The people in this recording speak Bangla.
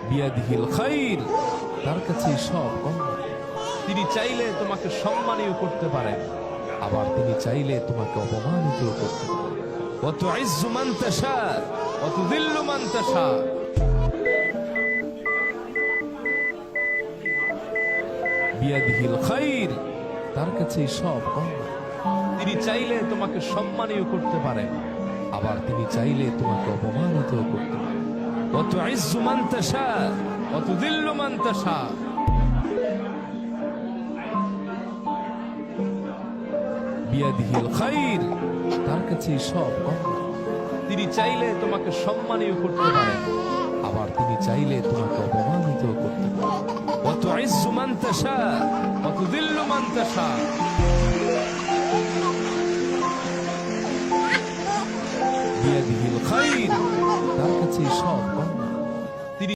বিয়াদিহিল খাইর, তার কাছেই সব কল্যাণ। তিনি চাইলে তোমাকে সম্মানীয় করতে পারেন, আবার তিনি চাইলে তোমাকে অপমানিত করতে পারেন। ওয়া তুইজ্জু মান তাশা ওয়া তুযিল্লু মান তাশা। বিয়াদিহিল খাইর, তার কাছেই সব কল্যাণ। তিনি চাইলে তোমাকে সম্মানীয় করতে পারেন, আবার তিনি চাইলে তোমাকে অপমানিত করতে পারেন। ওয়া তুইজ্জু মান তাশা ওয়া তুযিল্লু মান তাশা। বিয়াদিহিল খাইর, তার কাছেই সব কল্যাণ। তিনি চাইলে তোমাকে সম্মানীয় করতে পারেন, আবার তিনি চাইলে তোমাকে অপমানিত করতে পারেন। ওয়া তুইজ্জু মান তাশা ওয়া তুযিল্লু মান তাশা। বিয়াদিহিল খাইর, তার কাছেই সব